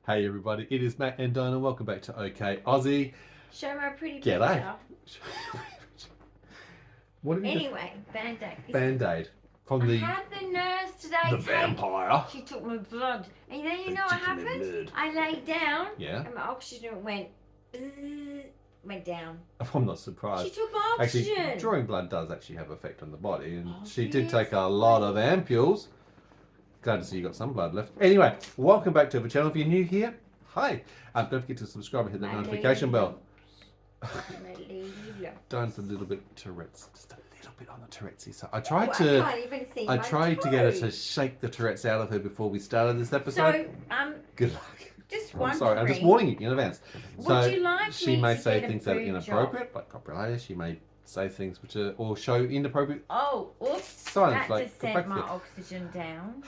Hey everybody, it is Matt and Dyan and welcome back to OK Aussie. Show my pretty G'day. picture. What have you Anyway, Band-Aid. Band-Aid from I had the nurse today. the vampire. She took my blood. And then you know what Took my happened? blood. I laid down. Yeah. And my oxygen went down. I'm not surprised. She took my oxygen. Actually, drawing blood does actually have effect on the body, and she Obviously. did take a lot of ampules. Glad to see you got some blood left. Anyway, welcome back to the channel. If you're new here, hi. Don't forget to subscribe and hit that notification bell. Dyan's a little bit Tourette's, just a little bit on the Tourette's side. I tried to get her to shake the Tourette's out of her before we started this episode. So, good luck. just I'm wondering. sorry, I'm just warning you in advance. Would you like she me may to say get a things that are boob inappropriate, like copulatus. She may say things which are or show inappropriate. Oh, oops. Silence, That like, just go sent back my to it. oxygen down.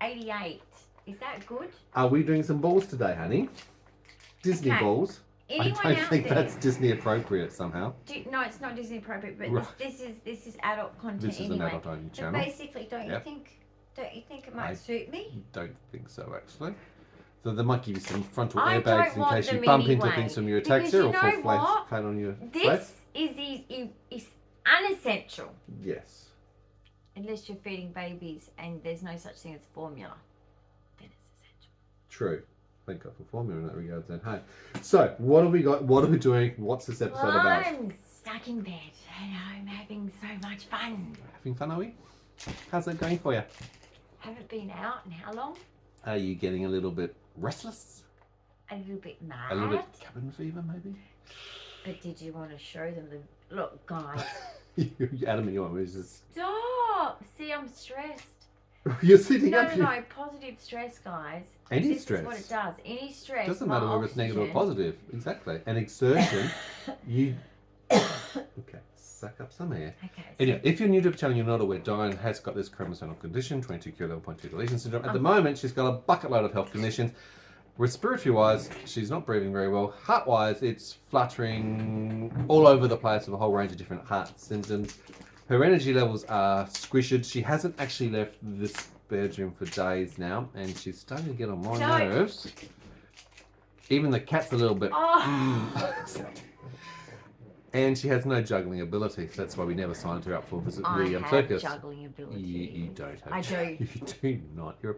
88. Is that good? Are we doing some balls today, honey? Disney Okay. balls. Anyone I don't out think there? that's Disney appropriate somehow. No, it's not Disney appropriate, but Right. this is adult content This is anyway. an adult-only But channel. basically, don't Yep. you think it might I suit me? Don't think so, actually. So they might give you some frontal I airbags don't in want case you them bump into anyway, things from your because ataxia you or know fall what? flat on your face. This is unessential Yes. unless you're feeding babies and there's no such thing as formula. Then it's essential. True. Thank God for formula in that regard then. Hey. So, what have we got? What are we doing? What's this episode Well, about? I'm stuck in bed and I'm having so much fun. Having fun, are we? How's that going for you? Haven't been out in how long? Are you getting a little bit restless? A little bit mad. A little bit cabin fever, maybe? But did you want to show them the... Look, guys. You're adamant you want me to just... Stop! See, I'm stressed. You're sitting No, up here. no, positive stress, guys. Any This stress. is what it does. Any stress. Doesn't my matter whether it's negative or oxygen- positive. Exactly. An exertion, you... Okay, suck up some air. Okay. So Anyway, if you're new to the channel, you're not aware, Dyan has got this chromosomal condition, 22q11.2 deletion syndrome. At the moment, she's got a bucket load of health conditions. Respiratory-wise, she's not breathing very well. Heart-wise, it's fluttering all over the place with a whole range of different heart symptoms. Her energy levels are squished. She hasn't actually left this bedroom for days now, and she's starting to get on my nerves. Even the cat's a little bit... And she has no juggling ability, so that's why we never signed her up for visit I the have circus. juggling ability. You don't have. I do. You do not. You're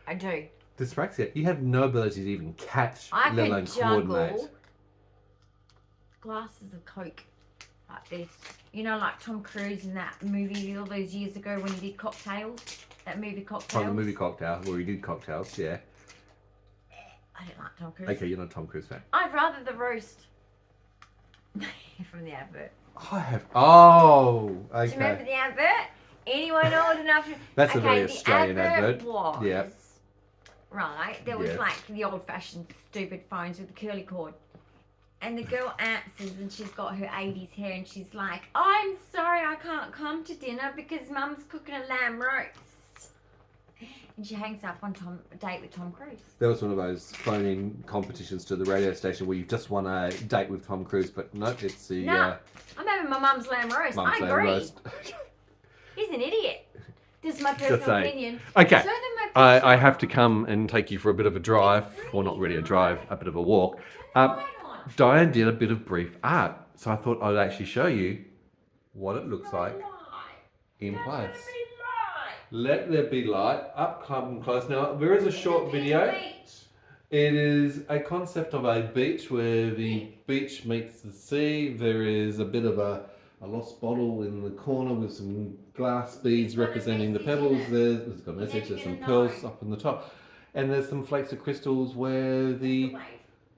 I do. dyspraxia. You have no ability to even catch, I let alone can juggle coordinate. glasses of Coke like this. You know, like Tom Cruise in that movie all those years ago when he did Cocktails. That movie Cocktails. From the movie Cocktail, where he did cocktails, yeah. I don't like Tom Cruise. Okay, you're not a Tom Cruise fan. I'd rather the roast from the advert. I have. Oh, Do you remember okay. the advert? Anyone old enough to... That's a very the Australian advert. Was, Yeah. right, there was Yeah. like the old-fashioned stupid phones with the curly cord. And the girl answers and she's got her 80s hair and she's like, I'm sorry I can't come to dinner because Mum's cooking a lamb roast. And she hangs up on a date with Tom Cruise. That was one of those phone-in competitions to the radio station where you've just won a date with Tom Cruise, but no, it's the No, I'm having my mum's lamb roast. Mum's I Lamb agree. roast. He's an idiot. This is my personal saying. opinion. Okay. Show them my picture. I have to come and take you for a bit of a drive, well, not really a drive, a bit of a walk. Dyan did a bit of brief art, so I thought I'd actually show you what it looks like in place. Let there be light, up close. Now, there is a short video. It is a concept of a beach where the beach meets the sea. There is a bit of a lost bottle in the corner with some glass beads representing the pebbles. There's got a message, there's some pearls up on the top. And there's some flakes of crystals where the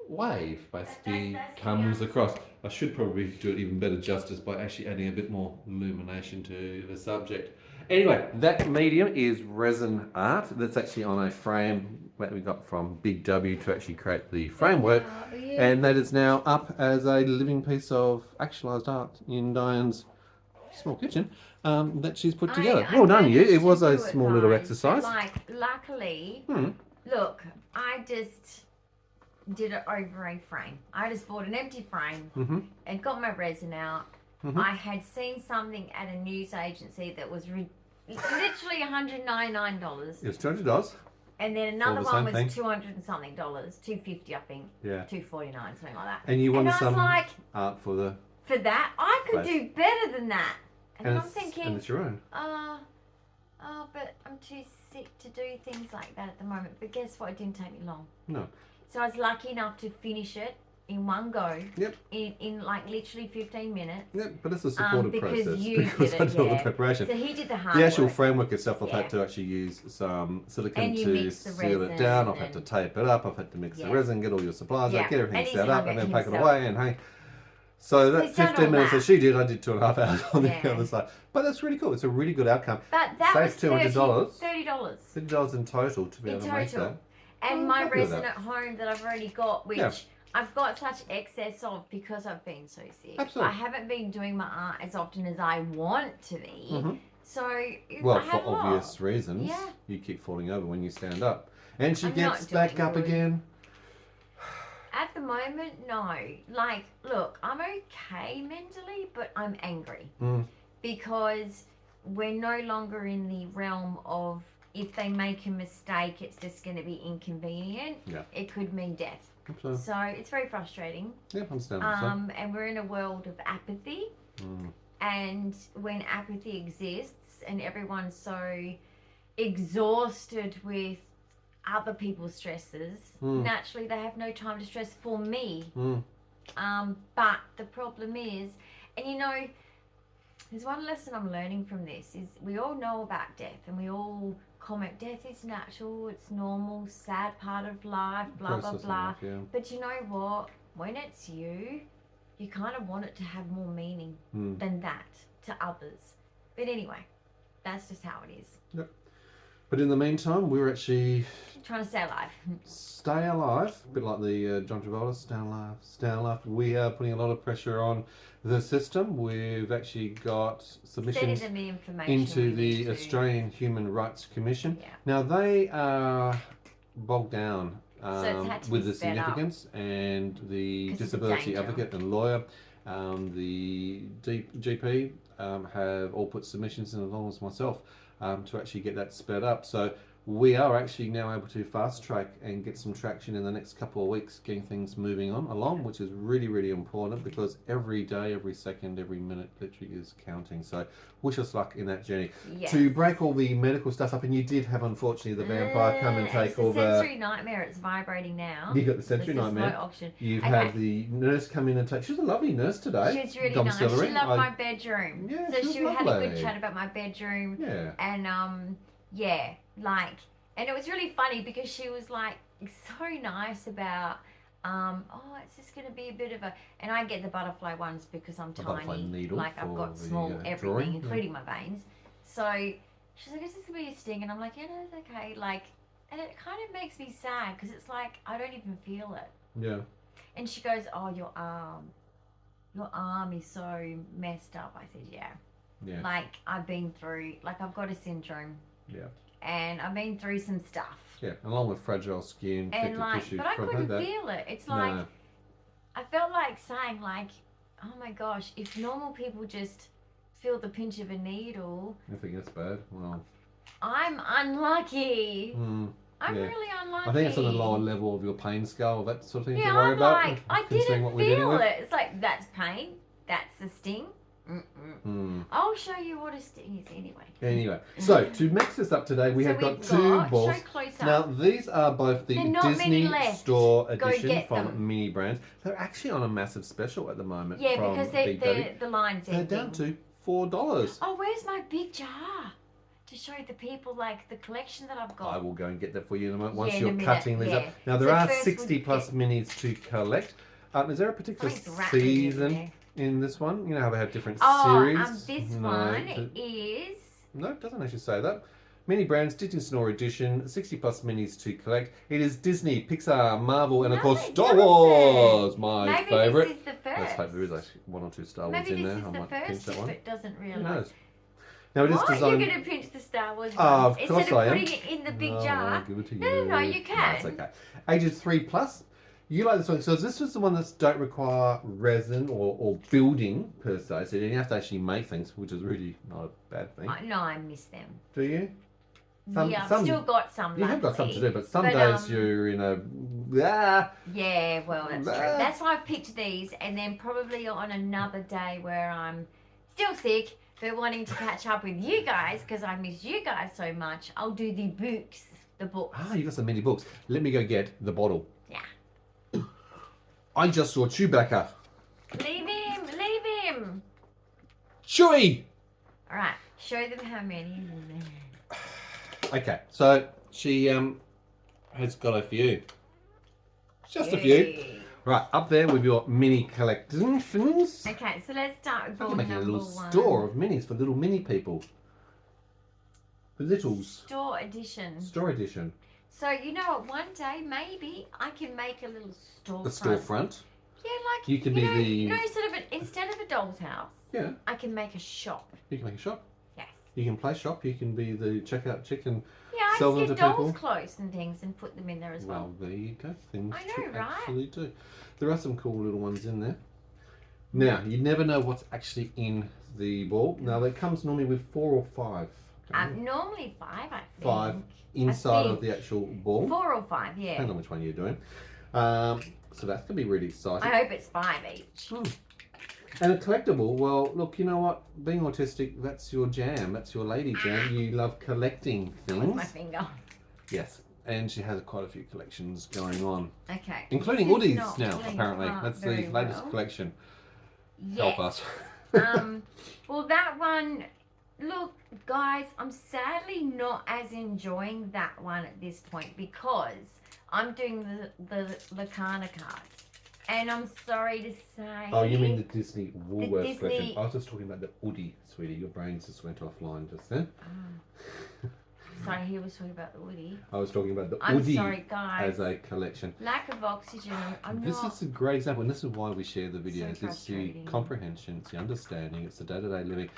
wave basically comes across. I should probably do it even better justice by actually adding a bit more illumination to the subject. Anyway, that medium is resin art. That's actually on a frame that we got from Big W to actually create the framework. And that is now up as a living piece of actualised art in Dyan's small kitchen that she's put together. Well done, you. It was a small little exercise. Like, luckily, look, I just did it over a frame. I just bought an empty frame and got my resin out. I had seen something at a news agency that was literally $199. It's $200. And then another the one same was thing. $200 and something, $250 I think, Yeah. $249, something like that. And you wanted I was some like, art for the... for that, I could Place. do better than that. And then I'm And thinking, it's your own. but I'm too sick to do things like that at the moment. But guess what? It didn't take me long. No. So I was lucky enough to finish it in one go. Yep. In like literally 15 minutes. Yep, but it's a supportive because process you because did I it, did all the yeah. preparation. So he did the hard The actual work. framework itself, I've Yeah. had to actually use some silicone And you to mix the seal it resin down. I've had to and- tape it up. I've had to mix the Yeah. resin, get all your supplies Yeah. out, get everything And he's set up, hung and it then pack it himself. away and hang. So that he's done 15 all minutes that. that she did, I did 2.5 hours on the Yeah. other side. But that's really cool. It's a really good outcome. But that Saves was $200. $30. $50 in total to be In able to make total. that. And I'm my happy with resin that. at home that I've already got, which Yeah. I've got such excess of because I've been so sick. Absolutely. I haven't been doing my art as often as I want to be. Mhm. So Well, I for had a lot. obvious reasons, Yeah. you keep falling over when you stand up. And she I'm gets not back doing up good. again. At the moment, no. Like, look, I'm okay mentally, but I'm angry. Mm. Because we're no longer in the realm of if they make a mistake, it's just going to be inconvenient. Yeah. It could mean death. So, So it's very frustrating. yeah, understandable. So. And we're in a world of apathy. Mm. And when apathy exists and everyone's so exhausted with other people's stresses, naturally they have no time to stress for me. But the problem is, and you know, there's one lesson I'm learning from this is we all know about death and we all comment death is natural, it's normal, sad part of life, blah, blah, Process of blah. life, yeah. But you know what? When it's you kind of want it to have more meaning than that to others. But anyway, that's just how it is. Yep. But in the meantime, we're actually Trying to stay alive. stay alive, a bit like the John Travolta, stay alive, stay alive. We are putting a lot of pressure on the system. We've actually got submissions Sending them the information into we the need to. Australian Human Rights Commission. Yeah. Now they are bogged down it's had to with be the sped up. significance and the 'Cause of the disability danger. advocate and lawyer. The GP have all put submissions in, along with myself, to actually get that sped up. So we are actually now able to fast track and get some traction in the next couple of weeks, getting things moving on along, which is really, really important because every day, every second, every minute literally is counting. So wish us luck in that journey. Yes. To break all the medical stuff up, and you did have, unfortunately, the vampire come and take it's all a the... sensory nightmare. It's vibrating now. You got the sensory There's just nightmare. No option. You've Okay. had the nurse come in and take... She was a lovely nurse today. She's really nice. She Domiciliary. loved my bedroom. Yeah, so she was she had a good lovely. chat about my bedroom. Yeah. And yeah, like, and it was really funny because she was like so nice about it's just going to be a bit of a, and I get the butterfly ones because I'm The butterfly tiny, needle like I've for got the, small everything, drawing, yeah. including my veins. So she's like, is this going to be a sting? And I'm like, yeah, no, it's okay. Like, and it kind of makes me sad because it's like I don't even feel it. Yeah. And she goes, oh, your arm is so messed up. I said, yeah. Yeah. Like I've been through, like I've got a syndrome. Yeah. And I've been through some stuff. Yeah, along with fragile skin, And connective like, tissue. but I stuff couldn't like that. feel it. It's like, No. I felt like saying like, oh my gosh, if normal people just feel the pinch of a needle, If it gets bad, well... I'm unlucky. Mm, I'm yeah. really unlucky. I think it's on the lower level of your pain scale, that sort of thing Yeah, to worry I'm about. like, I considering didn't what we're dealing feel with. it. It's like, that's pain. That's a sting. I'll show you what a sting is anyway. Anyway, so to mix this up today, we So have got we've two got- balls. show close up. Now, these are both the There are not many Disney left. Store Go edition get from them. Mini Brands. They're actually on a massive special at the moment. Yeah, from because Big Daddy. the line's They're ending. down to $4. Oh, where's my big jar? To show the people like the collection that I've I got. will go and get that for you in a moment once Yeah, in a you're minute, cutting these yeah. up. Now, there So are first 60 we plus minis to collect. Is there a particular Frank's wrapped it in season there. in this one? You know how they have different Oh, series? this No, one it- is. No, it doesn't actually say that. Mini Brands, Disney Store Edition, 60 plus minis to collect. It is Disney, Pixar, Marvel, and of No, course it Star doesn't. Wars, my Maybe favourite. this is the first. Let's hope there is actually one or two Star Wars Maybe in this there. is I the might pinch first that if one. it doesn't Who realise. knows? Now it is What? designed. You're going to pinch the Star Wars Ah, ones of course instead I of am. putting it in the big No, jar. I'll give it to you. No, you No, can. it's okay. Ages 3 plus. You like this one. So this was the one that don't require resin or building per se. So you don't have to actually make things, which is really not a bad thing. No, I miss them. Do you? I've still got some. You have got some to do, but some But, days you're in a. Yeah, well, that's true. That's why I've picked these, and then probably on another day where I'm still sick, but wanting to catch up with you guys because I miss you guys so much, I'll do the books. The books. Ah, you got some mini books. Let me go get the bottle. Yeah. I just saw Chewbacca. Leave him. Leave him. Chewie! All right. Show them how many is in there. Okay, so she has got a few. Just a few. Right, up there with your mini collections. Okay, so let's start with I'm ball making a number little 1. store of minis for little mini people. For littles. Store edition. Store edition. So you know what? One day maybe I can make a little storefront. A storefront. Yeah, like You can be the. You know, instead of a doll's house. Yeah. I can make a shop. You can make a shop. Yes. You can play shop. You can be the checkout chick and Yeah, sell I them get to dolls' people. clothes and things and put them in there as well. Well, there you go. Things I know, to right? actually do. There are some cool little ones in there. Now, you never know what's actually in the ball. Now, that comes normally with 4 or 5. Normally 5, I think. 5 inside of the actual ball. 4 or 5, yeah. Depends on which one you're doing. So that's going to be really exciting. I hope it's 5 each. And a collectible, well, look, you know what? Being autistic, that's your jam. That's your lady jam. You love collecting With things. my finger. Yes. And she has quite a few collections going on. Okay. Including This is Woodies not now, playing apparently. part That's the very latest well. collection. Yes. Help us. Well, that one, look, guys, I'm sadly not as enjoying that one at this point because I'm doing the Lacana cards. And I'm sorry to say... Oh, you mean the Disney Woolworths Disney- collection? I was just talking about the Woody, sweetie. Your brains just went offline just then. Sorry, he was talking about the Woody. I was talking about the I'm Woody sorry, guys. as a collection. Lack of oxygen. I'm This not... is a great example, and this is why we share the videos. It's the frustrating. comprehension, it's the understanding, it's the day-to-day living.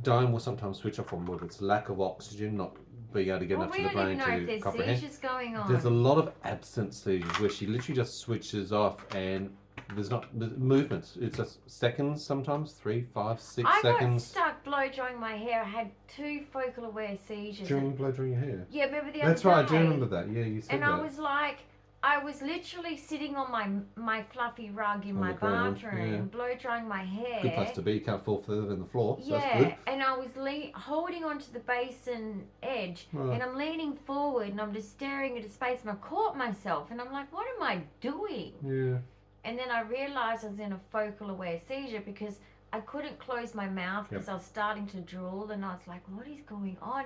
Dyan will sometimes switch off from work. It's lack of oxygen, not being able to get Well, enough we to the don't brain even know if to there's comprehend. seizures going on. There's a lot of absent seizures where she literally just switches off and there's not the movements. It's just seconds sometimes, 3, 5, 6 I got seconds. stuck blow drying my hair. I had 2 focal aware seizures. Do you remember blow drying your hair? Yeah, remember the That's other right, I do day? remember that. Yeah, you said And that. I was literally sitting on my fluffy rug in On my the ground, bathroom, yeah. blow drying my hair. Good place to be. You can't fall further than the floor. So that's Yeah, good. and I was holding onto the basin edge, Right. and I'm leaning forward, and I'm just staring into space, and I caught myself, and I'm like, what am I doing? Yeah. And then I realised I was in a focal aware seizure because I couldn't close my mouth because I was starting to drool, and I was like, what is going on?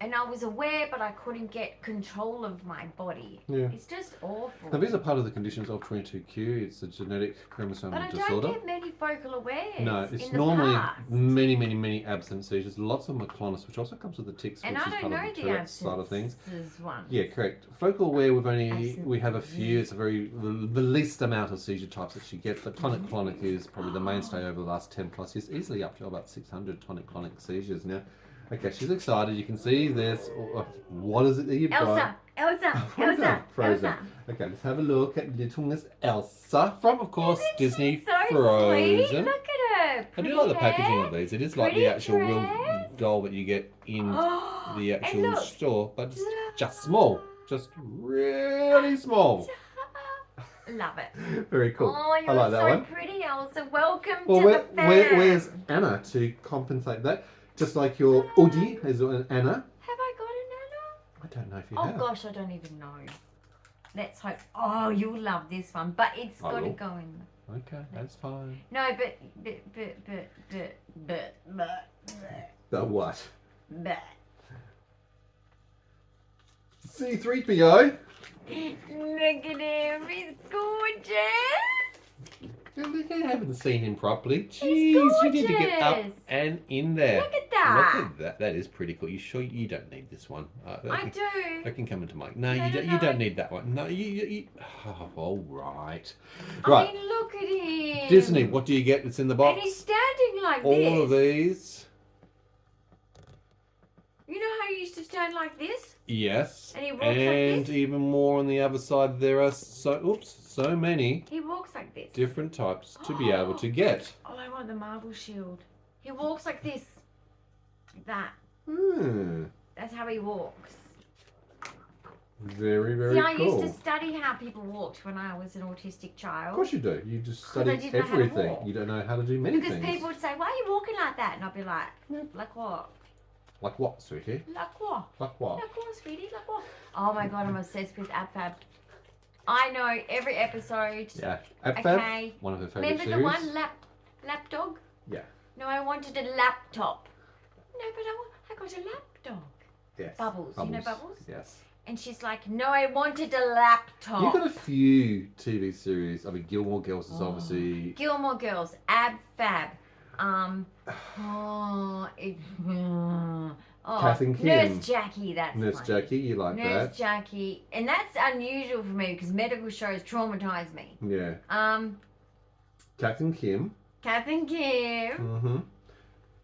And I was aware, but I couldn't get control of my body. Yeah. It's just awful. Now, these are part of the conditions of 22q. It's a genetic chromosomal But I disorder. don't get many focal awares. No, it's in the normally past. many absent seizures. Lots of myoclonus, which also comes with the tics, And which I is don't part know of the the Tourette's side of things. absences one. Yeah, correct. Focal aware, Absent. we have a few. It's a the least amount of seizure types that she gets. But tonic-clonic is probably the mainstay over the last 10 plus years, easily up to about 600 tonic-clonic seizures now. Okay, she's excited. You can see this. What is it that you've got? Elsa. Frozen. Okay, let's have a look at little Miss Elsa from, of course, Isn't Disney she so Frozen. Sweet? Look at her. I do like the packaging hair. of these. It is like Pretty the actual real dress. doll that you get in the And actual look. store, but it's just small. Just really small. Love it. Very cool. Oh, you're I like that so one. pretty, Elsa. Welcome Well, to the fam. where's Anna to compensate that? Just like your Udi is an Anna. Have I got an Anna? I don't know if you Oh have. gosh, I don't even know. Let's hope. Oh, you'll love this one, but it's I got to will. go in. Okay, that's fine. No, but. The what? But. C3PO. Look at him. He's gorgeous. You haven't seen him properly. Jeez, He's you need to get up gorgeous. and in there. Look at that. Look at that. That is pretty cool. You sure you don't need this one? I do. I can come into Mike. No, No, you no, don't. no. You don't need that one. No, you oh, all right. I Right. mean, look at him. Disney. What do you get? That's in the box. And he's standing like All this. of these. You know how you used to stand like this? Yes. And he walks like And this? even more on the other side. There are so many He walks like this. different types to be able to get. Oh, I want the marble shield. He walks like this. Like that. Hmm. That's how he walks. Very, very See, I cool. used to study how people walked when I was an autistic child. Of course you do. You just 'Cause I study didn't know how to everything. walk. You don't know how to do many Because things. people would say, why are you walking like that? And I'd be like, like what? Like what, sweetie? Like what? Like what? Like what, sweetie? Like what? Oh my god, I'm obsessed with AbFab. I know every episode. Yeah. AbFab, Okay. one of her favourite Remember series. the one lap dog? Yeah. No, I wanted a laptop. No, but I got a lapdog. Yes. Bubbles. You know Bubbles? Yes. And she's like, no, I wanted a laptop. You've got a few TV series. I mean, Gilmore Girls is Oh. obviously... Gilmore Girls, AbFab. Oh, Kath and Kim. Nurse Jackie, that's Nurse funny. Jackie, you like Nurse that? Jackie, and that's unusual for me because medical shows traumatize me. Yeah. Kath and Kim. Kath and Kim. Mm-hmm.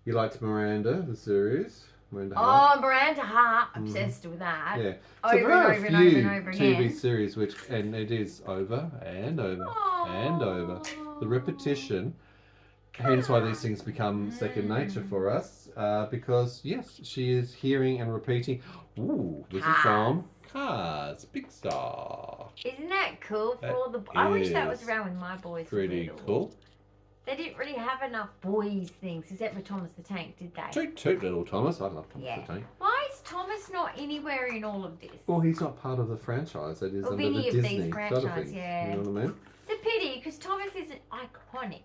You liked Miranda, the series. Miranda Hart. Oh, Miranda Hart, obsessed with that. Yeah. Over So there are and over a and few over and over TV again. series which, and it is over and over and over. The repetition, hence why these things become second nature for us, because yes, she is hearing and repeating. Ooh, this is from Cars, Pixar. Isn't that cool for That all the... I wish that was is around when my boys were Pretty little. cool. They didn't really have enough boys things, except for Thomas the Tank, did they? Toot toot, little Thomas. I love Thomas Yeah. the Tank. Why is Thomas not anywhere in all of this? Well, he's not part of the franchise. That is Of under any the of these Disney side of franchise, things. yeah. You know what I mean? It's a pity, because Thomas is iconic.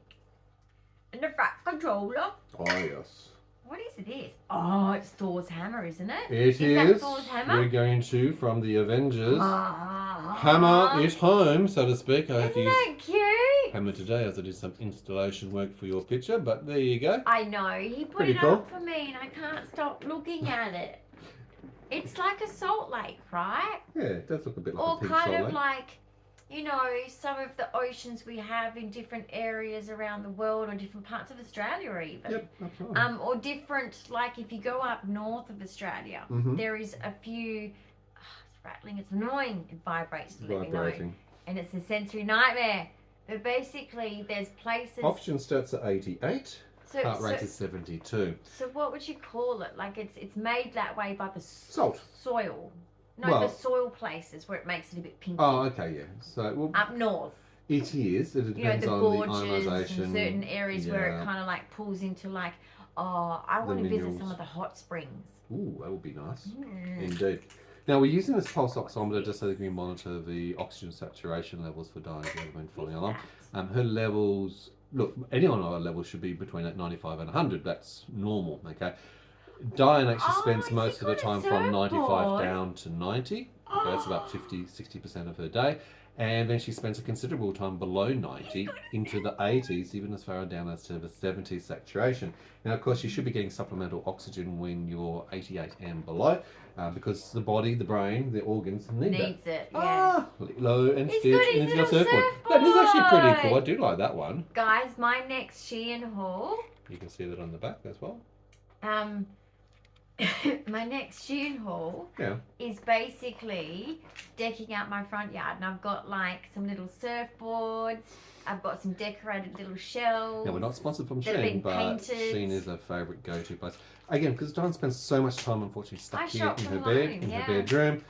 And the Frat Controller. Oh, yes. What is this? Oh, it's Thor's hammer, isn't it? It Is that is. Thor's hammer? We're going to, from the Avengers. Ah. Hammer is home, so to speak. I have to Isn't use that cute? hammer today as I did some installation work for your picture, but there you go. I know. He put Pretty it cool. up for me and I can't stop looking at it. It's like a salt lake, right? Yeah, it does look a bit like Or a pink kind salt of lake. like, you know, some of the oceans we have in different areas around the world or different parts of Australia even. Yep, that's right. Or different, like if you go up north of Australia, Mhm. there is a few, it's rattling, it's annoying, it vibrates to let me know. Vibrating. And it's a sensory nightmare. But basically, there's places. Oxygen starts at 88. So, Heart rate so, is 72. so what would you call it? Like it's made that way by the Salt. soil. No, Well- the soil places where it makes it a bit pinky. Oh, okay, yeah. So, well, Up north, it is. It you know, depends the on the gorges ionisation. and certain areas where it yeah. kind of like pulls into like, oh, I want to visit minerals. some of the hot springs. Ooh, that would be nice. Mm. Indeed. Now, we're using this pulse oximeter just so that we can monitor the oxygen saturation levels for Dyan, if you haven't been following along. Her levels, look, any on our levels should be between 95 and 100. That's normal, okay? Dyan actually Oh, spends she's most of the got a time from 95 surfboard. down to 90. Okay, that's about 50-60% of her day. And then she spends a considerable time below 90 into the 80s, even as far down as to the 70s saturation. Now, of course, you should be getting supplemental oxygen when you're 88 and below, because the body, the brain, the organs need that. Needs it, yeah. Ah, Lilo and He's Stitch got his and he's got a little surfboard. That is actually pretty cool. I surfboard. do like that one. Guys, my next Shein haul, You can see that on the back as well. my next Shein haul Yeah. is basically decking out my front yard, and I've got like some little surfboards. I've got some decorated little shelves. Now, we're not sponsored from They've Shein, been but painted. Shein is a favourite go-to place. Again, because Dawn spends so much time, unfortunately, I stuck here shop in her from bed, home, in yeah. her bedroom.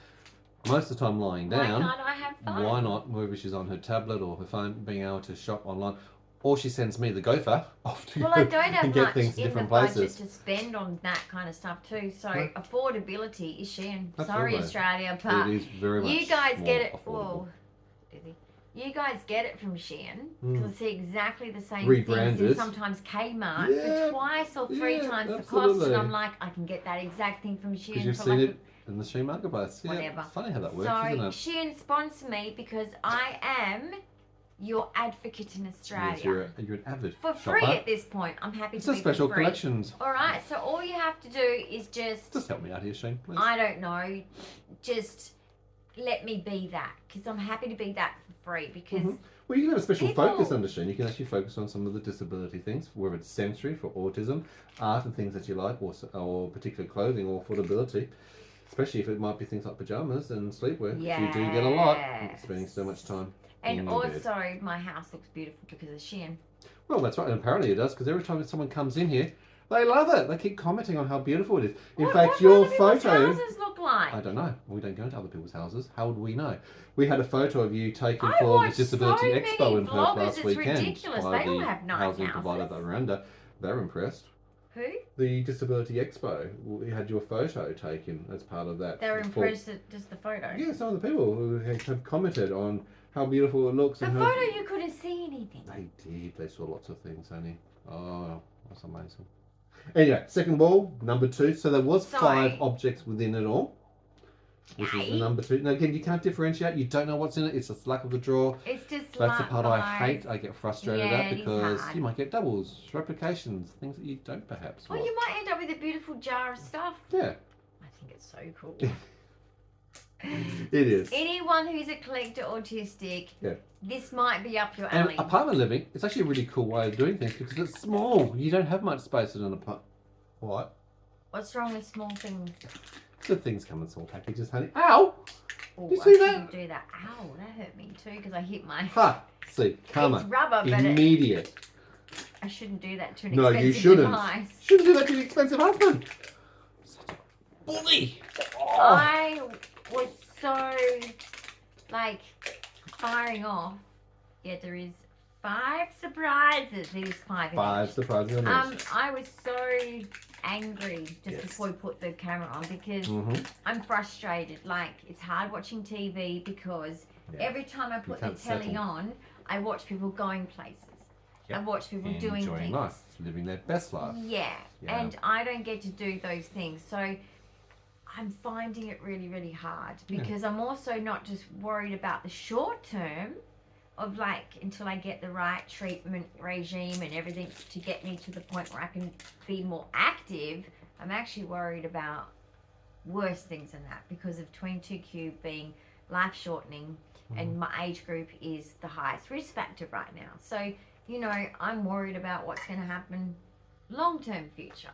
Most of the time lying Why down. can't I have fun? Why not? Whether she's on her tablet or her phone, being able to shop online. Or she sends me the gopher off to Well, go I don't have and get much things to in the different budget places. to spend on that kind of stuff too. So Right. affordability is Shein. Sorry, Absolutely. Australia, but It is very much you guys more get it. affordable. Well, Dizzy. You guys get it from Shein. Mm. You'll see exactly the same things Rebranded. in sometimes Kmart Yeah, for twice or three yeah, times the cost, absolutely. and I'm like, I can get that exact thing from Because Shein you've for seen like it in the Shein marketplace. Yeah, whatever. it's funny how that works, so isn't it? Shein sponsor me because I am your advocate in Australia. Yes, you're an avid For shopper. free at this point. I'm happy It's to a be special for free. collections. Alright, so all you have to do is Just help me out here, Shane, please. I don't know, just let me be that. Because I'm happy to be that for free. Because Mhm. Well, you can have a special people- focus under Shane. You can actually focus on some of the disability things, whether it's sensory for autism, art and things that you like, or particular clothing or affordability. Especially if it might be things like pajamas and sleepwear. which You do get a lot. Yes. Spending so much time. and in your bed. also my house looks beautiful because of Shein. Well, that's right. And apparently it does, because every time someone comes in here, They love it. They keep commenting on how beautiful it is. In What fact, do your other people's photo. houses look like? I don't know. We don't go to other people's houses. How would we know? We had a photo of you taken I for the watch Disability so Expo many in Perth vloggers, last it's weekend ridiculous. by They all the have nice housing houses. provider that ran under. They're impressed. Who? The Disability Expo. We had your photo taken as part of that. They're impressed at just the photo. Yeah, some of the people who have commented on how beautiful it looks. The and photo, you couldn't see anything. They did. They saw lots of things, honey. Oh, that's amazing. Anyway, second wall, number 2. So there was 5 objects within it all. This is the number 2. Now again, you can't differentiate. You don't know what's in it. It's just luck of the draw. It's just That's the luck, part guys. I hate. I get frustrated Yeah, at it is because hard. you might get doubles, replications, things that you don't perhaps Well, want. you might end up with a beautiful jar of stuff. Yeah, I think it's so cool. it is. Anyone who's a collector autistic, Yeah. this might be up your And alley. apartment living, it's actually a really cool way of doing things because it's small. You don't have much space in an apartment. What? What's wrong with small things? Good things come in small packages, honey. Ow! Oh, You I see shouldn't that? do that. Ow, that hurt me too because I hit my... Ha! See, It's karma. rubber, but Immediate. I shouldn't do that to an No, expensive you shouldn't. device. Shouldn't do that to your expensive husband. Such a bully. Oh. I was so, like, firing off. Yeah, there is 5 surprises. There's 5 in 5 each. surprises on each. I was so angry just Yes. before we put the camera on because Mhm. I'm frustrated. Like, it's hard watching TV because Yeah. every time I put the can't telly settle. on, I watch people going places. Yep. I watch people doing Enjoying things. life, living their best life. Yeah. Yeah. And I don't get to do those things. So I'm finding it really, really hard because I'm also not just worried about the short term of like until I get the right treatment regime and everything to get me to the point where I can be more active. I'm actually worried about worse things than that because of 22q being life shortening and my age group is the highest risk factor right now. So, you know, I'm worried about what's going to happen long-term future.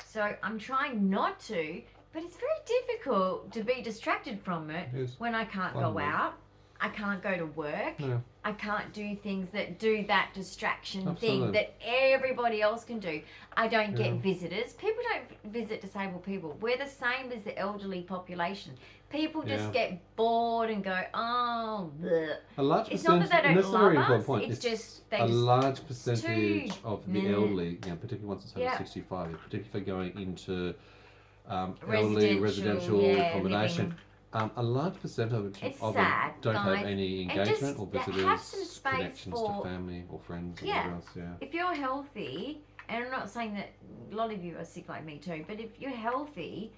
So I'm trying not to, but it's very difficult to be distracted from it It is. when I can't Fun, go man. out. I can't go to work. No. I can't do things that do that distraction thing Absolutely. that everybody else can do. I don't get Yeah. visitors. People don't visit disabled people. We're the same as the elderly population. People just Yeah. get bored and go, oh, bleh. A large It's not percentage, that they and don't that's a very love important us, point. it's just they a just... large percentage too of the meh. elderly, you know, particularly once it's over Yeah. 65, particularly for going into elderly residential yeah, accommodation. living. A large percent of It's them sad, don't guys. have any And engagement just or have visitors, some space connections for- to family or friends or Yeah. whatever else. Yeah. If you're healthy, and I'm not saying that a lot of you are sick like me too, but if you're healthy,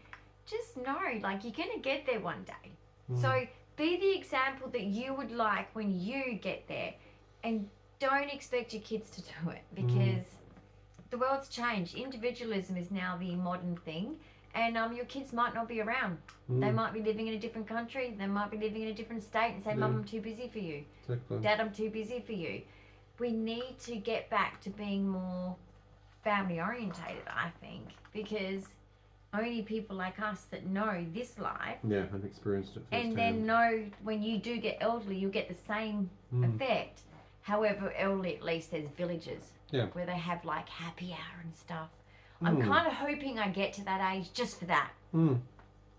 just know, like, you're going to get there one day. So be the example that you would like when you get there, and don't expect your kids to do it because the world's changed. Individualism is now the modern thing, and your kids might not be around. They might be living in a different country. They might be living in a different state and say, Mum, I'm too busy for you. Exactly. Dad, I'm too busy for you. We need to get back to being more family orientated, I think, because only people like us that know this life Yeah, I've experienced it and firsthand. then know when you do get elderly, you'll get the same effect. However, elderly, at least there's villages where they have like happy hour and stuff. I'm kind of hoping I get to that age just for that.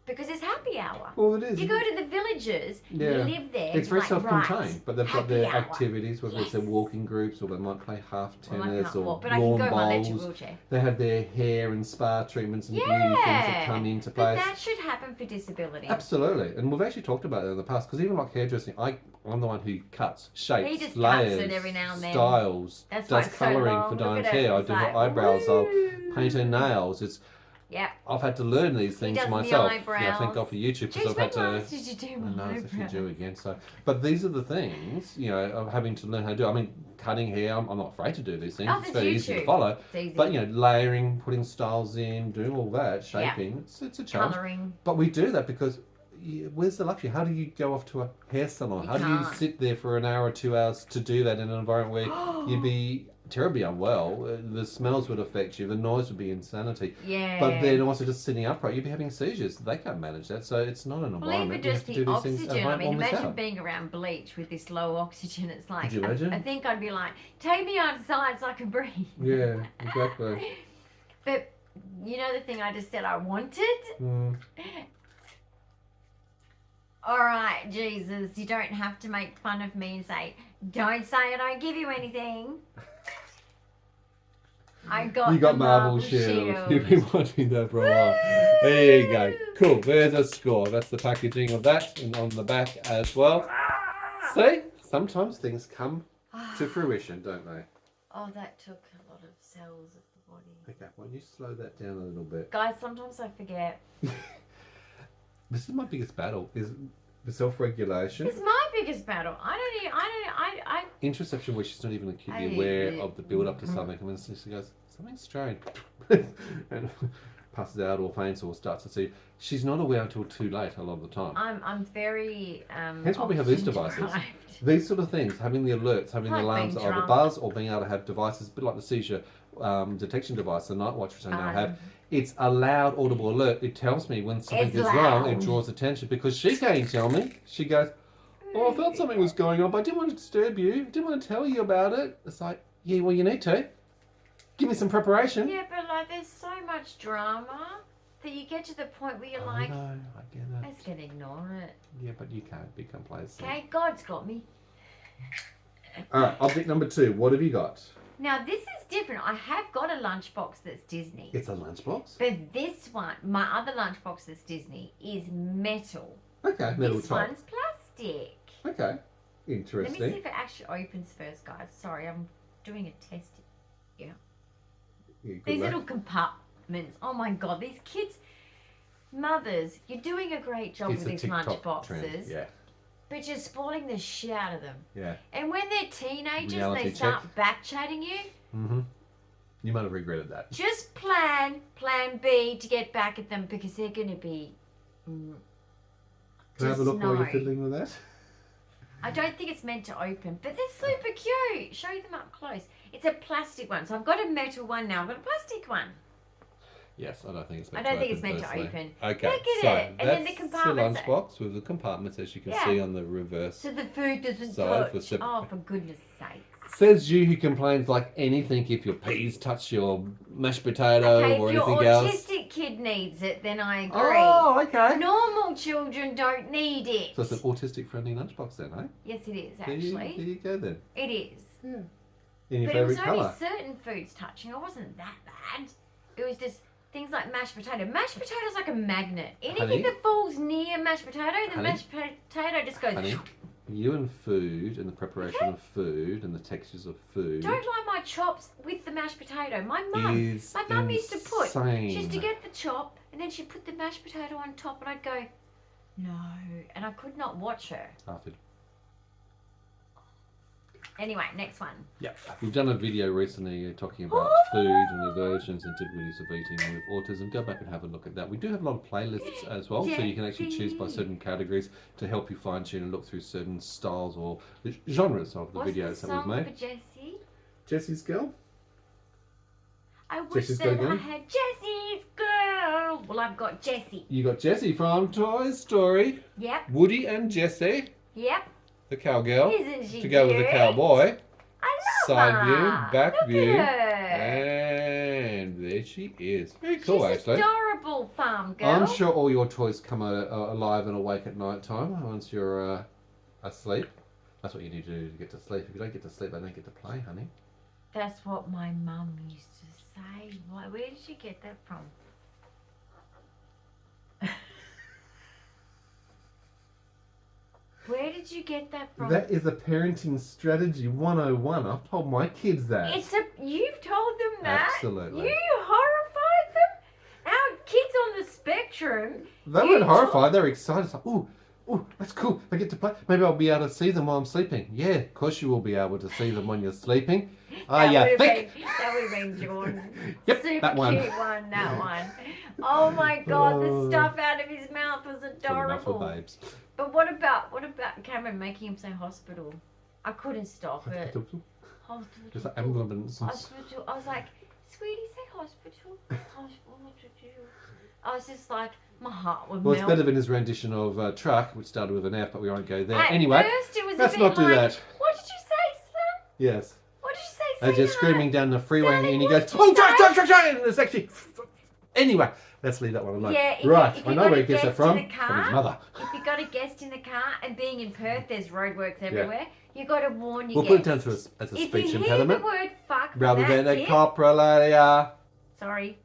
Because it's happy hour. Well, it is. You go to the villages, you live there. It's very like, self-contained, right, but they've got their happy hour. activities, whether it's their walking groups or they might play half Well, I tennis can't or walk, but I can lawn go in my electric bowls. wheelchair. They have their hair and spa treatments and beauty things that come into But place. that should happen for disability. Absolutely, and we've actually talked about it in the past because even like hairdressing, I'm the one who cuts shapes, He just cuts layers, it every now and then. styles, That's why does it's so colouring long. for Look Diane's at it. hair. I It's do like, her eyebrows. I'll woo. paint her nails. It's Yep. I've had to learn these things does the myself. Yeah, eyebrows. thank God for YouTube because Jeez, I've had when to. last did you do I my know it's actually eyebrows? due again. So, but these are the things of having to learn how to do. I mean, cutting hair. I'm not afraid to do these things. Oh, It's there's very easy to YouTube. follow. It's easy. But layering, putting styles in, doing all that, shaping. It's a challenge. Colouring. But we do that because where's the luxury? How do you go off to a hair salon? How do you can't. sit there for an hour or 2 hours to do that in an environment where you'd be terribly unwell? The smells would affect you. The noise would be insanity. Yeah. But then also just sitting upright, you'd be having seizures. They can't manage that. So it's not an Well, environment. even You have just to the do these things at oxygen. I home mean, or miss imagine out. being around bleach with this low oxygen. It's like, Could you imagine? I think I'd be like, take me outside so I can breathe. Yeah, exactly. But you know the thing I just said I wanted? Mm. Alright, Jesus, you don't have to make fun of me and say, don't say I don't give you anything. I got You got the Marble Shield. You've been wanting that for a while. There you go. Cool. There's a score. That's the packaging of that, and on the back as well. See? Sometimes things come to fruition, don't they? Oh, that took a lot of cells of the body. Okay, why don't you slow that down a little bit? Guys, sometimes I forget. This is my biggest battle, is the self-regulation. It's my biggest battle. I Interoception, where she's not even acutely I- aware of the build-up to something, and then she goes, something's strange. And passes out or faints or starts to see. She's not aware until too late a lot of the time. I'm very Hence why we have these devices. deprived. These sort of things, having the alerts, having the Like alarms being of a drunk. buzz, or being able to have devices, a bit like the seizure detection device, the night watch, which I now have. It's a loud, audible alert. It tells me when something It's is wrong. It loud. draws attention because she can't tell me. She goes, "Oh, I felt something was going on, but I didn't want to disturb you. I didn't want to tell you about it." It's like, yeah, well, you need to. Give me some preparation. Yeah, but like there's so much drama that you get to the point where you're like, I know, I get I'm it. just gonna ignore it. Yeah, but you can't be complacent. Okay, God's got me. All right, object number 2. What have you got? Now this is different. I have got a lunchbox that's Disney. It's a lunchbox. But this one, my other lunchbox that's Disney, is metal. Okay, metal This top. one's plastic. Okay, Let me interesting. see if it actually opens first, guys. Sorry, I'm doing a test. Yeah, good These luck. little compartments. Oh my God, these kids, mothers, you're doing a great job It's with a these TikTok lunchboxes, trend. Yeah, but you're spoiling the shit out of them. yeah. And when they're teenagers, Reality they start back chatting you. Mm-hmm. You might have regretted that. Just plan B to get back at them because they're going to be. Can I have a look while you're fiddling with that? I don't think it's meant to open, but they're super cute. Show them up close. It's a plastic one, so I've got a metal one now. I've got a plastic one. Yes, I don't think it's I meant don't to think open. it's meant to personally. open. Okay, Look at so it. And then the that's compartments. the lunchbox with the compartments, as you can Yeah. see on the reverse. So the food doesn't Side for touch. separate- Oh, for goodness sakes. Says you who complains like anything if your peas touch your mashed potato Okay, or if your anything else. autistic kid needs it, then I agree. Oh, okay. Normal children don't need it. So it's an autistic friendly lunchbox then, eh? Yes, it is, There actually. you go then. It is. Yeah. In your But it was favourite only colour. certain foods touching. It wasn't that bad. It was just things like mashed potato. Mashed potato's like a magnet. Anything Honey? that falls near mashed potato, the Honey? mashed potato just goes. Honey, you and food and the preparation of food and the textures of food Don't like my chops with the mashed potato. My mum used to put. She used to get the chop and then she'd put the mashed potato on top, and I'd go, no, and I could not watch her. After. Anyway, next one. Yeah, we've done a video recently talking about food and the versions and difficulties of eating with autism. Go back and have a look at that. We do have a lot of playlists as well, so you can actually choose by certain categories to help you fine tune and look through certain styles or genres of the What's videos the that we've song made. for Jessie? Jessie's Girl? I wish Jessie's that Girl I again? had Jessie's girl. Well, I've got Jessie. You got Jessie from Toy Story. Yep, Woody and Jessie, yep. the cowgirl, Isn't she to go with the cute? cowboy. I love Side her. view, back Look view, At her. and there she is. Very cool, She's actually. adorable, farm girl. I'm sure all your toys come alive and awake at night time once you're asleep. That's what you need to do to get to sleep. If you don't get to sleep, they don't get to play, honey. That's what my mum used to say. Where did you get that from? Where did you get that from? That is a parenting strategy 101. I've told my kids that. You've told them that? Absolutely. You horrified them? Our kids on the spectrum. They you weren't horrified. They were excited. It's like, ooh, that's cool. I get to play. Maybe I'll be able to see them while I'm sleeping. Yeah, of course you will be able to see them when you're sleeping. That Yeah, would have thick. been Jordan. Yep, Super that one. cute one, that one. Oh my God, Oh. the stuff out of his mouth was Good enough for adorable. babes. But what about Cameron making him say hospital? I couldn't stop it. Hospital. Just like ambulance. Hospital. I was like, sweetie, say hospital. Hospital. I was just like, my heart would Well, it's melt. better than his rendition of Truck, which started with an F, but we won't go there. At Anyway, first it was let's a bit not do like, that. what did you say, son? Yes. What did you say, as you're screaming down the freeway, Darling, and he what goes, did you "Oh, drive!" say? And it's actually. Anyway, let's leave that one alone. Yeah, right, if I you know got where a he gets it guest from. in the car, From his mother. If you got a guest in the car, and being in Perth, there's roadworks everywhere. You got to warn your We'll put it guests. down to as a If speech you hear impediment. the word "fuck" from Rather than that a tip, coprolalia. sorry,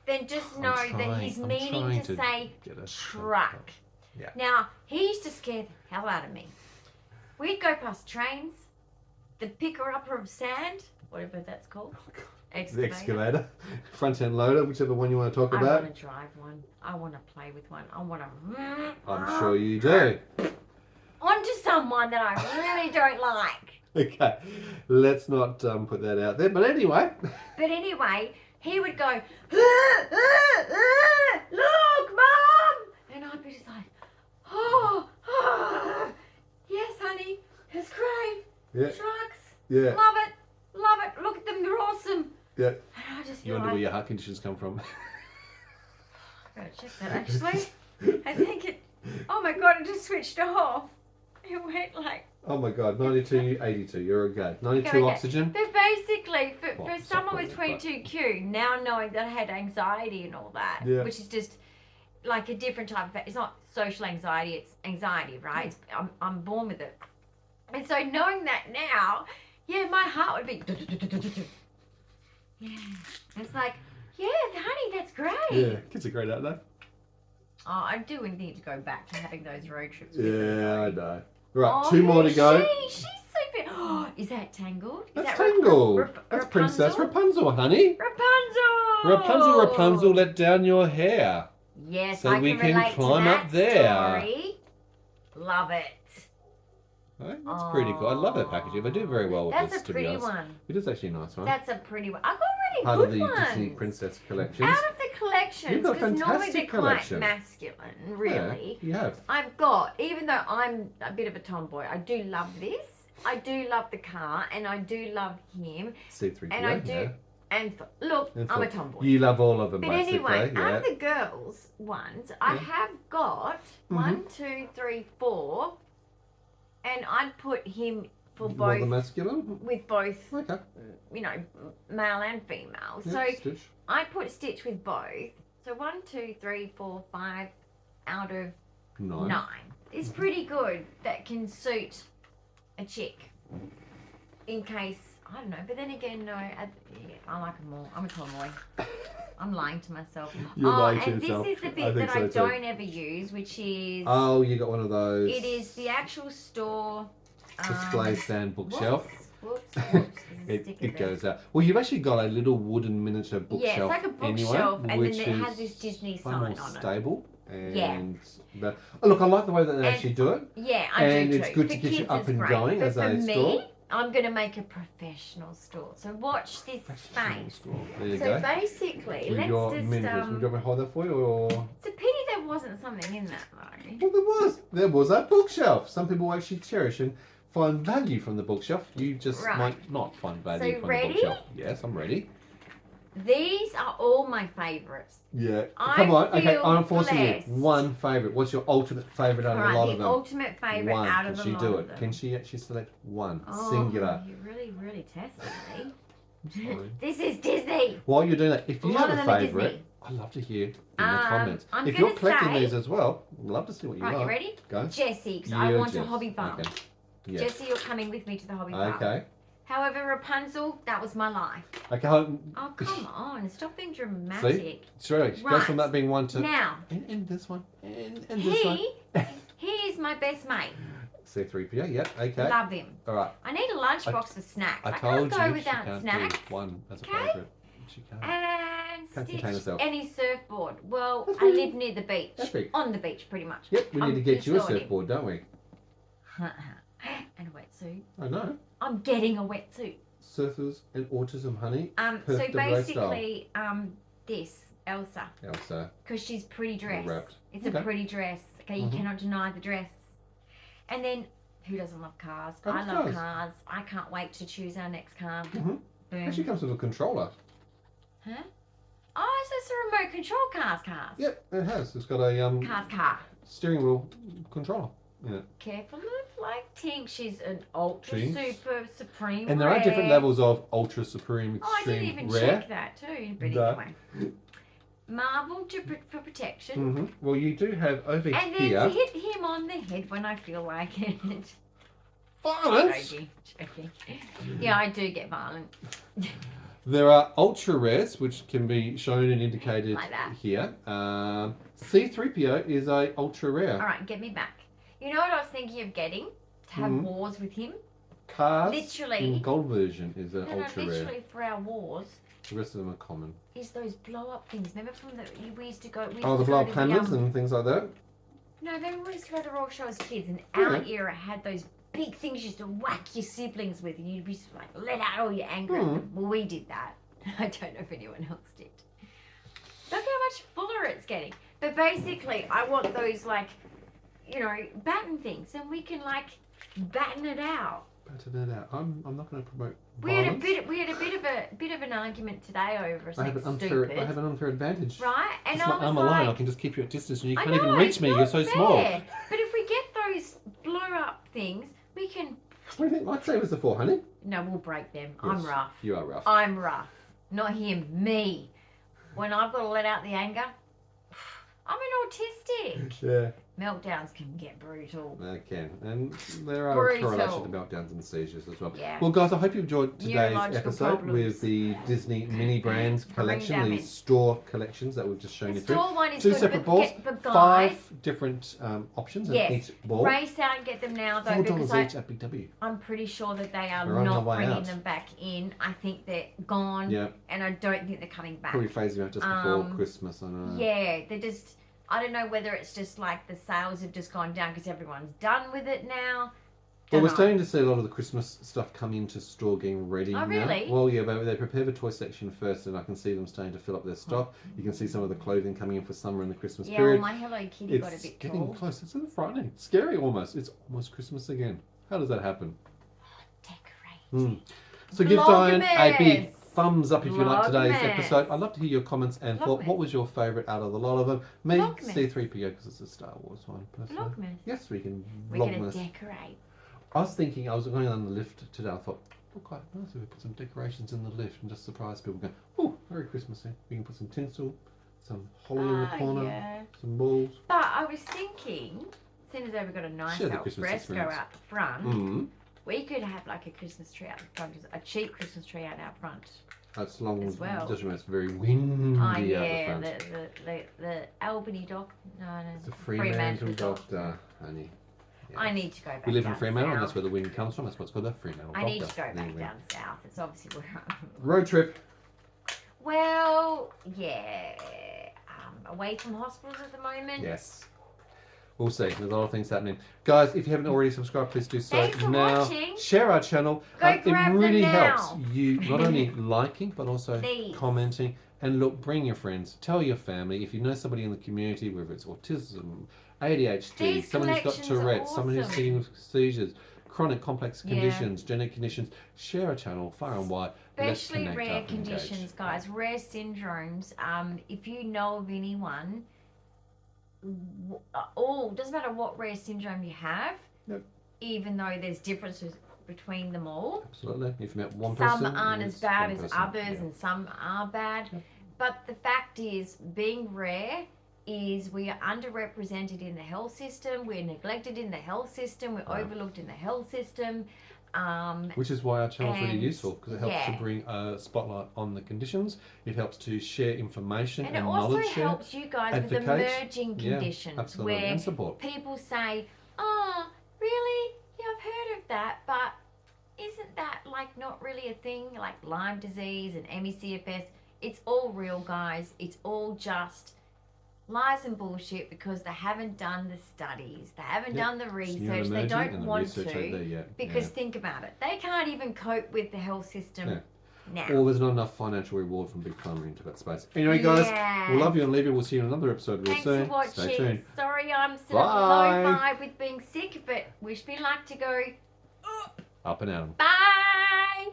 then just know that he's meaning to say truck. Yeah. Now, he used to scare the hell out of me. We'd go past trains, the picker-upper of sand, whatever that's called. The excavator, front end loader, whichever one you want to talk about. I want to drive one. I want to play with one. I want to. I'm sure you do. Onto someone that I really don't like. Okay, let's not put that out there. But anyway. But anyway, he would go, look, Mum! And I'd be just like, oh, yes, honey, it's great. Yeah. Trucks, Yeah. love it. Look at them, they're awesome. Yeah. And I just You feel wonder like, where your heart conditions come from. I gotta check that actually. I think it, oh my God, it just switched off. It went like, Oh my God, 92, 82, you're okay. 92 okay. oxygen. But basically, for Well, someone with supplement, 22Q, now knowing that I had anxiety and all that, Yeah. which is just like a different type of, it's not social anxiety, it's anxiety, right? I'm born with it. And so knowing that now, yeah, my heart would be, yeah. It's like, yeah, honey, that's great. Yeah, kids are great, aren't they? Oh, I do need to go back to having those road trips with them, Yeah, I though. know. Right, Oh, 2 more to who's go. She's super. Oh, is that Tangled? Is That's that Rap- Tangled. Rap- That's Rapunzel? Princess Rapunzel, honey. Rapunzel! Rapunzel, Rapunzel, let down your hair. Yes, So I we can can relate climb to up that there. story. Love it. Right, that's pretty cool. I love that packaging. They do very well with That's this, a to be pretty honest. one. It is actually a nice one. That's a pretty one. I've got Part really of good the ones. Disney Princess collections. Out of the collections, You've got a because normally they're fantastic quite collection. masculine, really. Yeah, you have. I've got, even though I'm a bit of a tomboy, I do love this. I do love the car, and I do love him. C3PO, And I do, yeah. and look, And I'm a for- tomboy. You love all of them, But basically. anyway, yeah. out of the girls' ones, I Yeah. have got 1, 2, 3, 4, and I'd put him for More the both, masculine? with both, Okay. you know, male and female. Yeah, So Stitch. I put Stitch with both. So 1, 2, 3, 4, 5 out of 9 is pretty good. That can suit a chick. In case, I don't know. But then again, no, I like them all. I'm a tomboy. I'm lying to myself. You're lying to and yourself. this is the I bit think that I so too. don't ever use, which is, Oh, you got one of those. it is the actual store. Display stand bookshelf. Whoops. There's a It sticker there. goes out. Well, you've actually got a little wooden miniature bookshelf. Yeah, it's like a bookshelf, and which then it is has this Disney far sign more on it. stable. And Yeah. But, oh, look, I like the way that they And- actually do it. Yeah, I And do too. it's good For to get you kids, up it's and great. going but as for a me, store. I'm going to make a professional store. So watch this space. There you So go. basically, With let's your just, miniatures. Would you want me to hold that for you? Or... it's a pity there wasn't something in that though. Well, there was a bookshelf. Some people actually cherish and find value from the bookshelf. You just Right. might not find value So from ready? the bookshelf. Yes, I'm ready. These are all my favourites. Yeah. I Come on. Okay, feel I'm forcing blessed. you. One favourite. What's your ultimate favourite out of a lot Right, of the them? ultimate favourite One. out Can of a she lot do of it? them. Can she actually select one? Oh, Singular. You really tested me. Sorry. This is Disney. While you're doing that, if you A lot have of a them are favourite, Disney. I'd love to hear in the Um, comments. I'm If you're gonna collecting say- these as well, I'd love to see what you Right, like. you ready? Go. Jessie, because I You, want a Jess. hobby farm. Okay. Yeah. Jessie, you're coming with me to the hobby farm. Okay. However, Rapunzel, that was my life. Okay. Hold. Oh, come on. Stop being dramatic. Straight. Goes Right. from that being one to. Now, And this one. And this one. he is my best mate. C3PO. Yeah. Okay. Love him. All right. I need a lunchbox for snacks. I can't told go you without she can't snacks. do one as a Okay. favourite. She can't. And Can't contain Stitch herself. any surfboard. Well, That's I good. live near the beach. That's big. On the beach, pretty much. Yep. We need to get you a installing. surfboard, don't we? And a wetsuit. I know. I'm getting a wetsuit. Surfers and autism, honey. So Perth de basically, this Elsa, Elsa. because she's pretty dressed. wrapped. It's Okay. a pretty dress. Okay, you Mhm. cannot deny the dress. And then, who doesn't love cars? Of I love course. cars. I can't wait to choose our next car. Mhm. Boom. Actually comes with a controller. Huh? Oh, so it's a remote control cars. Yep, it has. It's got a Car. steering wheel controller. Yeah. Careful of like Tink. She's an ultra Jinx. super supreme. And there are different rare. levels of ultra supreme Oh, I didn't extreme even rare. check that too. But No. anyway, Marvel for protection. Mm-hmm. Well, you do have over And here. then to hit him on the head when I feel like it. Violence. Joking. Yeah, I do get violent. There are ultra rares, which can be shown and indicated Like that. here. C3PO is a ultra rare. All right, get me back. You know what I was thinking of getting? To have wars with him. Cars Literally. in gold version is an No, ultra literally rare. for our wars. The rest of them are common. Is those blow up things? Remember from the we used to go. Oh, the blow up hammers and things like that. No, remember we used to go to the Royal Show as kids, and Yeah. our era had those big things you used to whack your siblings with, and you'd be like let out all your anger at them. Well, we did that. I don't know if anyone else did. Look how much fuller it's getting. But basically, I want those like, you know, batten things, and we can like batten it out. Batten it out. I'm not going to promote We had violence. a bit of an argument today over I have something an unfair. stupid. I have an unfair advantage. Right? And Just I my was arm like, alone, I can just keep you at distance, and you I can't even know, reach it's me. not You're so small. fair. But if we get those blow up things, we can. What do you think lightsabers are for, honey? No, we'll break them. Yes, I'm rough. You are rough. I'm rough. Not him. Me. When I've got to let out the anger, I'm an autistic. Yeah. Meltdowns can get brutal. They can. And there are Brutal. correlation to meltdowns and seizures as well. Yeah. Well, guys, I hope you enjoyed today's Neurological episode problems. with the Disney mini brands collection, the damage. store collections that we've just shown The you through. store one is Two good, separate but balls, but guys, 5 different options Yes. in each ball. race out and get them now though, because $4 each at Big W. I'm pretty sure that they are We're on not our way bringing out. them back in. I think they're gone, Yeah, and I don't think they're coming back. probably phasing out just before Christmas. I know. Yeah, they're just. I don't know whether it's just like the sales have just gone down because everyone's done with it now. Well, we're Dunno. starting to see a lot of the Christmas stuff come into store getting ready Oh, now. really? Well, yeah, they prepare the toy section first, and I can see them starting to fill up their stock. You can see some of the clothing coming in for summer and the Christmas Yeah, period. well, my Hello Kitty got a It's bit getting tall. close. It's a little frightening. Scary almost. It's almost Christmas again. How does that happen? Decorate. So give Dyan a big Vlogmas. thumbs up if you like today's Vlogmas. episode. I'd love to hear your comments and thought. What was your favourite out of the lot of them? Me, Vlogmas. C3PO, because it's a Star Wars one. Personally. Vlogmas. Yes, we can We're going Vlogmas. to decorate. I was thinking, I was going on the lift today. I thought, oh, quite nice if we put some decorations in the lift and just surprise people. Go, oh, very Christmassy. We can put some tinsel, some holly in the corner, Yeah. some balls. But I was thinking, seeing as though we've got a nice Share the al Christmas fresco experience. out the front, Mm. we could have like a Christmas tree out the front, a cheap Christmas tree out our front. As long As as well. just remember it's very windy Oh out yeah, the front. the Albany dock. No, It's a Fremantle dock. doctor, honey. Yeah. I need to go back. We live in down Fremantle, and south. that's where the wind comes from. That's what's called the Fremantle I need to doctor. go back Anyway. down south. It's obviously where I'm. Road trip. Well, yeah. Away from hospitals at the moment. Yes. We'll see. There's a lot of things happening. Guys, if you haven't already subscribed, please do so Thanks for now. watching. Share our channel. Go It grab them really now. helps you not only liking, but also Please. commenting. And look, bring your friends. Tell your family. If you know somebody in the community, whether it's autism, ADHD, These someone who's got collections are Tourette's, someone who's awesome. dealing with seizures, chronic complex Yeah. conditions, genetic conditions, share our channel far and wide. Let's Especially connect rare up and engage. conditions, guys. Rare syndromes. If you know of anyone, doesn't matter what rare syndrome you have. Yep. Even though there's differences between them all. Absolutely. If you met one person, Some aren't as it's bad one as person. others, Yeah. and some are bad. Yep. But the fact is, being rare is we are underrepresented in the health system. We're neglected in the health system. We're Right. overlooked in the health system. Which is why our channel's really And, useful, because it helps yeah. to bring a spotlight on the conditions. It helps to share information And and, it also knowledge share. helps you guys with advocate. emerging Yeah, conditions absolutely. where And support. people say, "Oh, really? Yeah, I've heard of that, but isn't that like not really a thing? Like Lyme disease and ME/CFS? It's all real, guys. It's all just lies and bullshit because they haven't done the studies, they haven't Yep. done the It's new and research, they emerging, don't and the want research ain't there to yet. because Yeah. think about it, they can't even cope with the health system Yeah. now." Or there's not enough financial reward from Big Pharma into that space. Anyway, guys, Yeah. we'll love you and leave you. We'll see you in another episode real Thanks soon. for watching. Stay tuned. Sorry I'm still Bye. low vibe with being sick, but wish me luck to go. Up and out. Bye.